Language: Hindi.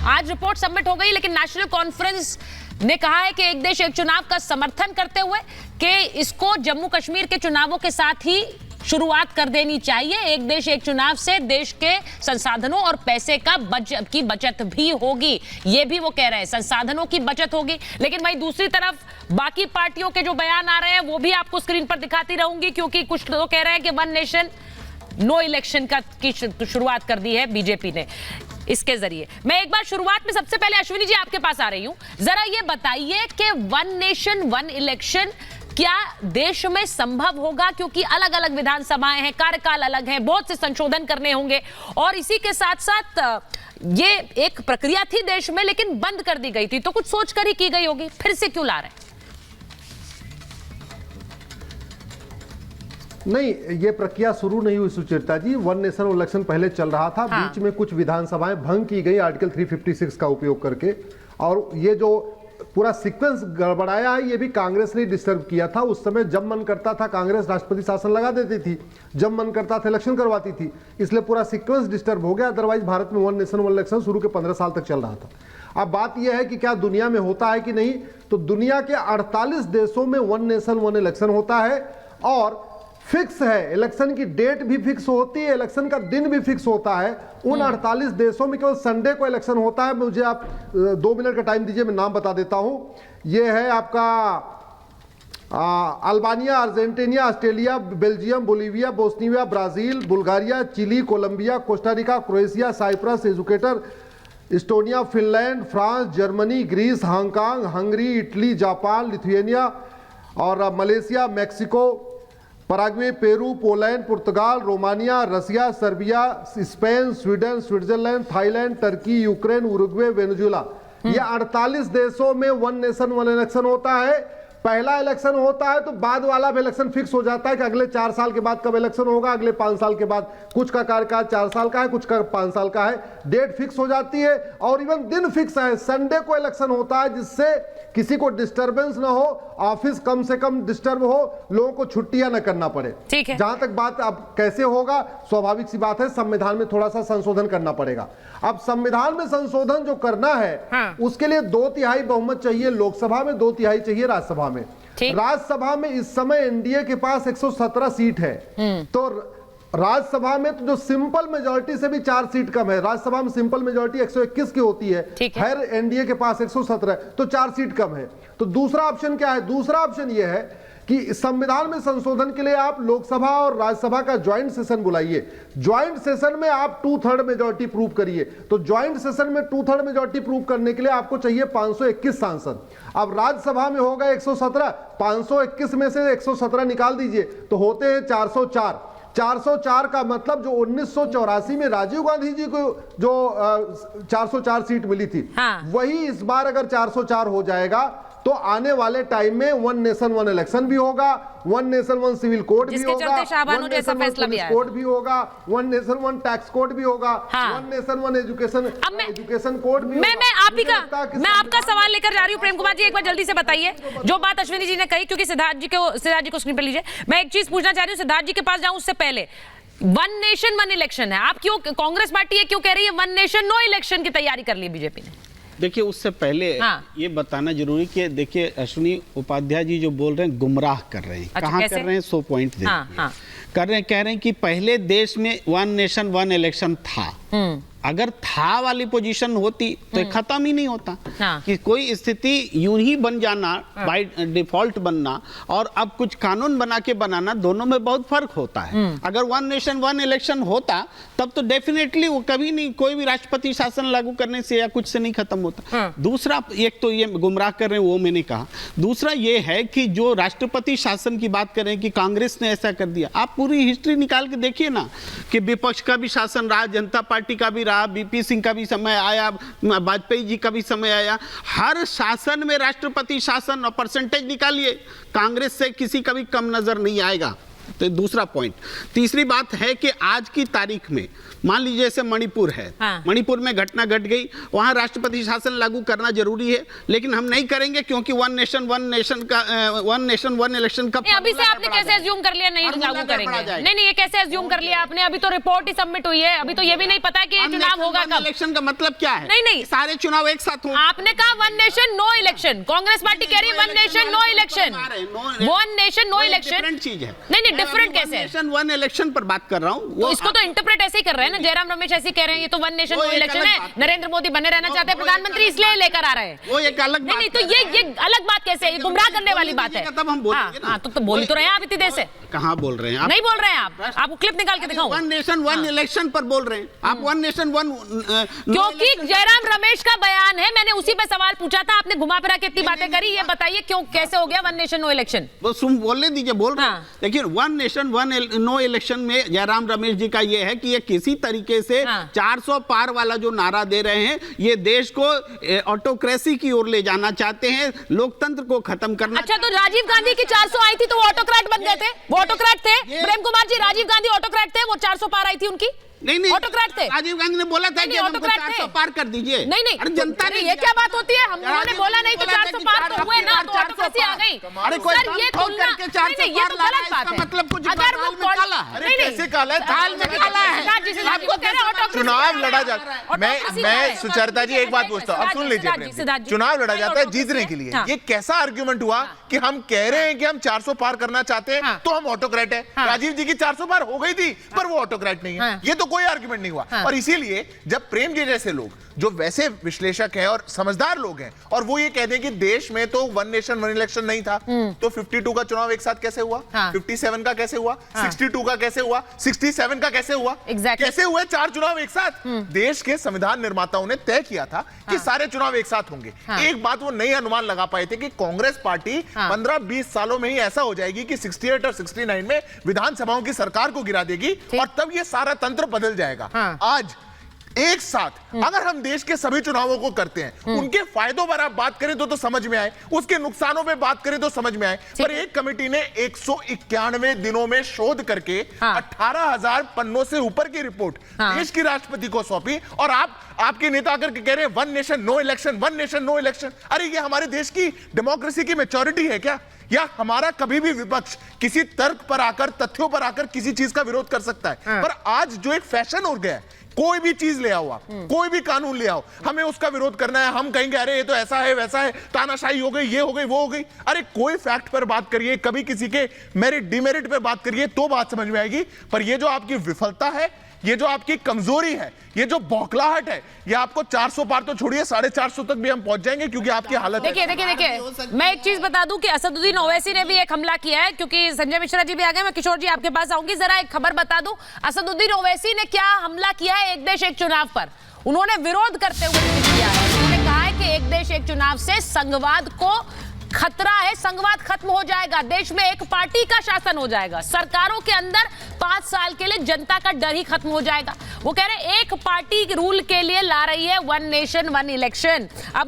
आज रिपोर्ट सबमिट हो गई, लेकिन नेशनल कॉन्फ्रेंस ने कहा है कि एक देश एक चुनाव का समर्थन करते हुए कि इसको जम्मू कश्मीर के चुनावों के साथ ही शुरुआत कर देनी चाहिए। एक देश एक चुनाव से देश के संसाधनों और पैसे की बचत भी होगी, ये भी वो कह रहे हैं, संसाधनों की बचत होगी। लेकिन वहीं दूसरी तरफ बाकी पार्टियों के जो बयान आ रहे हैं वो भी आपको स्क्रीन पर दिखाती रहूंगी, क्योंकि कुछ लोग कह रहे हैं कि वन नेशन नो इलेक्शन की शुरुआत कर दी है बीजेपी ने इसके जरिए। मैं एक बार शुरुआत में सबसे पहले अश्विनी जी आपके पास आ रही हूं, जरा ये बताइए कि वन नेशन वन इलेक्शन क्या देश में संभव होगा, क्योंकि अलग अलग विधानसभाएं हैं, कार्यकाल अलग है, बहुत से संशोधन करने होंगे, और इसी के साथ साथ ये एक प्रक्रिया थी देश में लेकिन बंद कर दी गई थी, तो कुछ सोचकर ही की गई होगी, फिर से क्यों ला रहे हैं? नहीं, ये प्रक्रिया शुरू नहीं हुई सुचरिता जी। वन नेशन इलेक्शन पहले चल रहा था। हाँ। बीच में कुछ विधानसभाएं भंग की गई आर्टिकल 356 का उपयोग करके, और ये जो पूरा सीक्वेंस गड़बड़ाया है ये भी कांग्रेस ने डिस्टर्ब किया था। उस समय जब मन करता था कांग्रेस राष्ट्रपति शासन लगा देती थी, जब मन करता था इलेक्शन करवाती थी, इसलिए पूरा सीक्वेंस डिस्टर्ब हो गया। अदरवाइज भारत में वन नेशन वन इलेक्शन शुरू के 15 साल तक चल रहा था। अब बात यह है कि क्या दुनिया में होता है कि नहीं, तो दुनिया के 48 देशों में वन नेशन वन इलेक्शन होता है, और फिक्स है, इलेक्शन की डेट भी फिक्स होती है, इलेक्शन का दिन भी फिक्स होता है। उन 48 देशों में केवल संडे को इलेक्शन होता है। मुझे आप 2 मिनट का टाइम दीजिए, मैं नाम बता देता हूं। ये है आपका Albania, Argentina, Australia, Belgium, Bolivia, Bosnia, Brazil, Bulgaria, Chile, Colombia, Costa Rica, Croatia, Cyprus, Ecuador, Estonia, Finland, France, Germany, Greece, Hong Kong, Hungary, Italy, Japan, Lithuania और Malaysia, Mexico, Paraguay, Peru, Poland, पुर्तगाल, Romania, Russia, Serbia, Spain, Sweden, Switzerland, Thailand, Turkey, Ukraine, Uruguay, Venezuela, ये 48 देशों में वन नेशन वन इलेक्शन होता है। पहला इलेक्शन होता है तो बाद वाला भी इलेक्शन फिक्स हो जाता है कि अगले 4 साल के बाद कब इलेक्शन होगा, अगले 5 साल के बाद। कुछ का कार्यकाल 4 साल का है, कुछ का 5 साल का है। डेट फिक्स हो जाती है और इवन दिन फिक्स है। संडे को इलेक्शन होता है जिससे किसी को डिस्टर्बेंस ना हो, ऑफिस कम से कम डिस्टर्ब हो, लोगों को छुट्टियां ना करना पड़े। ठीक है। जहां तक बात अब कैसे होगा, स्वाभाविक सी बात है, संविधान में थोड़ा सा संशोधन करना पड़ेगा। अब संविधान में संशोधन जो करना है, हाँ। उसके लिए 2/3 बहुमत चाहिए लोकसभा में, 2/3 चाहिए राज्यसभा में। राज्यसभा में इस समय एनडीए के पास 117 सीट है, तो राज्यसभा में तो जो सिंपल मेजोरिटी से भी 4 सीट कम है। राज्यसभा में सिंपल मेजोरिटी 121 की होती है, हर एनडीए के पास 117, तो 4 सीट कम है। तो दूसरा ऑप्शन क्या है? दूसरा ऑप्शन यह है कि संविधान में संशोधन के लिए आप लोकसभा और राज्यसभा का ज्वाइंट सेशन बुलाइए। ज्वाइंट सेशन में आप 2/3 मेजोरिटी प्रूव करिए। तो ज्वाइंट सेशन में 2/3 मेजोरिटी प्रूव करने के लिए आपको चाहिए 521 सांसद। अब राज्यसभा में होगा 117, 521 में से 117 निकाल दीजिए तो होते हैं 404। 404 का मतलब जो 1984 में राजीव गांधी जी को जो 404 सीट मिली थी, हाँ। वही इस बार अगर 404 हो जाएगा तो आने वाले टाइम में वन नेशन वन इलेक्शन भी होगा, one nation one civil code भी होगा, one nation one police code भी होगा, one nation one tax code भी होगा, one nation one education code भी होगा। मैं आपका सवाल लेकर जा रही हूँ प्रेम कुमार जी, एक बार जल्दी से बताइए जो बात अश्विनी जी ने कही, क्योंकि सिद्धार्थ जी को स्क्रीन पर लीजिए। मैं एक चीज पूछना चाह रही हूँ, सिद्धार्थ जी के पास जाऊं उससे पहले, वन नेशन वन इलेक्शन है, आप क्यों, कांग्रेस पार्टी है क्यों कह रही है वन नेशन नो इलेक्शन की तैयारी कर ली बीजेपी ने? देखिए, उससे पहले ये बताना जरूरी कि देखिए अश्विनी उपाध्याय जी जो बोल रहे हैं गुमराह कर रहे हैं। अच्छा, कहाँ कर रहे हैं? 100 पॉइंट कर रहे हैं। कह रहे हैं कि पहले देश में वन नेशन वन इलेक्शन था। अगर था वाली पोजीशन होती तो खत्म ही नहीं होता। कि कोई स्थिति यूं ही बन जाना, बाय डिफॉल्ट बनना और अब कुछ कानून बना के बनाना, दोनों में बहुत फर्क होता है। अगर वन नेशन वन इलेक्शन होता तब तो डेफिनेटली वो कभी नहीं, कोई भी राष्ट्रपति शासन लागू करने से या कुछ से नहीं खत्म होता। दूसरा, एक तो ये गुमराह कर रहे हैं वो मैंने कहा। दूसरा ये है कि जो राष्ट्रपति शासन की बात करें कि कांग्रेस ने ऐसा कर दिया, आप पूरी हिस्ट्री निकाल के देखिए ना कि विपक्ष का भी शासन रहा, जनता पार्टी का भी रहा, बीपी सिंह का भी समय आया, वाजपेयी जी का भी समय आया। हर शासन में राष्ट्रपति शासन और परसेंटेज निकालिए, कांग्रेस से किसी का भी कम नजर नहीं आएगा। तो दूसरा पॉइंट। तीसरी बात है कि आज की तारीख में मान लीजिए जैसे मणिपुर है, मणिपुर में घटना घट गई, वहां राष्ट्रपति शासन लागू करना जरूरी है, लेकिन हम नहीं करेंगे क्योंकि वन नेशन वन इलेक्शन का अभी से आपने कैसे अज्यूम कर लिया नहीं लागू करेंगे? नहीं, ये कैसे अज्यूम कर लिया आपने? अभी तो रिपोर्ट ही सबमिट हुई है, अभी तो ये भी नहीं पता कि ये चुनाव होगा कब। इलेक्शन का मतलब क्या है? नहीं, सारे चुनाव एक साथ होंगे। आपने कहा one nation no election, Congress party कह रही one nation no election. One nation no election different चीज है। नहीं, डिफरेंट कैसे? नेशन वन इलेक्शन पर बात कर रहा हूँ। तो इसको तो इंटरप्रेट ऐसे ही कर रहे हैं ना, जयराम रमेश ऐसे ही कह रहे हैं, ये तो वन नेशन नो इलेक्शन है, नरेंद्र मोदी बने रहना चाहते हैं प्रधानमंत्री, इसलिए लेकर आ रहे हैं। वो एक अलग नहीं, तो ये अलग बात कैसे है? ये गुमराह करने वाली बात है। तब हम बोलेंगे ना। तो बोल तो रहे हैं आप इतनी देर से। कहाँ बोल रहे हैं आप? नहीं बोल रहे हैं आप, आपको क्लिप निकाल के दिखाऊं। वन नेशन वन इलेक्शन पर बोल रहे हैं आप, वन नेशन वन, क्योंकि जयराम रमेश का बयान है, मैंने उसी पे सवाल पूछा था, आपने घुमा फिरा के इतनी बातें करी, ये बताइए क्यों, कैसे हो गया वन नेशन नो इलेक्शन? वो सुन बोलने दीजिए, बोल रहे हैं। देखिए one nation one no election में जयराम रमेश जी का ये है कि ये किसी तरीके से 400 पार वाला जो नारा दे रहे हैं, ये देश को ऑटोक्रेसी की ओर ले जाना चाहते हैं, लोकतंत्र को खत्म करना। अच्छा, तो राजीव गांधी की 400 आई थी तो वो ऑटोक्रेट बन गए थे? वो ऑटोक्रेट थे? प्रेम कुमार जी, राजीव गांधी ऑटोक्रेट थे? वो 400 पार आई थी उनकी? नहीं, ऑटोक्रेट थे। राजीव गांधी ने बोला था कि हमको 400 पार कर दीजिए। नहीं, अरे जनता ने, ये क्या बात होती है? हमने बोला नहीं तो 400 पार तो हुए ना, तो ऑटोक्रेसी आ गई। अरे कोई ये तुलना करके 400 ये तो गलत बात है। मतलब कुछ अगर वो काला है। अरे कैसे काला है? दाल में काला है। आपको कह रहे हैं ऑटोक्रेसी चुनाव लड़ा जाता है। मैं सुचरिता जी एक बात पूछता हूँ, अब सुन लीजिए प्रेम जी। चुनाव लड़ा जाता है जीतने के लिए। ये कैसा आर्ग्यूमेंट हुआ कि हम कह रहे हैं कि हम 400 पार करना चाहते हैं तो हम ऑटोक्रेट है? राजीव जी की 400 पार हो गई थी पर वो ऑटोक्रेट नहीं है, ये तो कोई आर्ग्यूमेंट नहीं हुआ। और इसीलिए जब प्रेम जी जैसे लोग जो वैसे विश्लेषक हैं और समझदार लोग हैं और वो ये कहते हैं कि देश में तो वन नेशन वन इलेक्शन नहीं था, तो 52 का चुनाव एक साथ कैसे हुआ? 57 का कैसे हुआ? 62 का कैसे हुआ? 67 का कैसे हुआ? कैसे हुए 4 चुनाव एक साथ? देश के संविधान निर्माताओं ने तय किया था कि सारे चुनाव एक साथ होंगे। एक बात वो नई अनुमान लगा पाए थे कि कांग्रेस पार्टी 15-20 सालों में ही ऐसा हो जाएगी कि 68 और 69 में विधानसभाओं की सरकार को गिरा देगी और तब ये सारा तंत्र बदल जाएगा। आज एक साथ अगर हम देश के सभी चुनावों को करते हैं, उनके फायदों पर आप बात करें तो समझ में आए, उसके नुकसानों पे बात करें तो समझ में आए, पर एक कमेटी ने 191 दिनों में शोध करके 18,000 पन्नों से ऊपर की रिपोर्ट देश की राष्ट्रपति को सौंपी और आपके नेता आकर के कह रहे हैं one nation no election, one nation no election. अरे ये हमारे देश की डेमोक्रेसी की मैच्योरिटी है क्या? या हमारा कभी भी विपक्ष किसी तर्क पर आकर, तथ्यों पर आकर किसी चीज का विरोध कर सकता है, पर आज जो एक फैशन हो गया है, कोई भी चीज ले आओ, कोई भी कानून ले आओ, हमें उसका विरोध करना है, हम कहेंगे अरे ये तो ऐसा है वैसा है, तानाशाही हो गई, ये हो गई वो हो गई। अरे कोई फैक्ट पर बात करिए, कभी किसी के मेरिट डिमेरिट पर बात करिए तो बात समझ में आएगी। पर ये जो आपकी विफलता है, ये जो आपकी कमजोरी है, ये जो बौखलाहट है, ये आपको 400 पार तो छोड़िए 450 तक भी हम पहुंच जाएंगे क्योंकि आपकी हालत देखिए मैं एक चीज बता दूं कि असदुद्दीन ओवैसी ने भी एक हमला किया है, क्योंकि संजय मिश्रा जी भी आ गए, मैं किशोर जी आपके पास आऊंगी, जरा एक खबर बता दूं असदुद्दीन ओवैसी ने क्या हमला किया है एक देश एक चुनाव पर। उन्होंने विरोध करते हुए किया है, उन्होंने कहा है कि एक देश एक चुनाव से संघवाद को खतरा है, संघवाद खत्म हो जाएगा, देश में एक पार्टी का शासन हो जाएगा, सरकारों के अंदर 5 साल के लिए जनता का डर ही खत्म हो जाएगा। वो कह रहे हैं एक पार्टी रूल के लिए ला रही है वन नेशन वन इलेक्शन। अब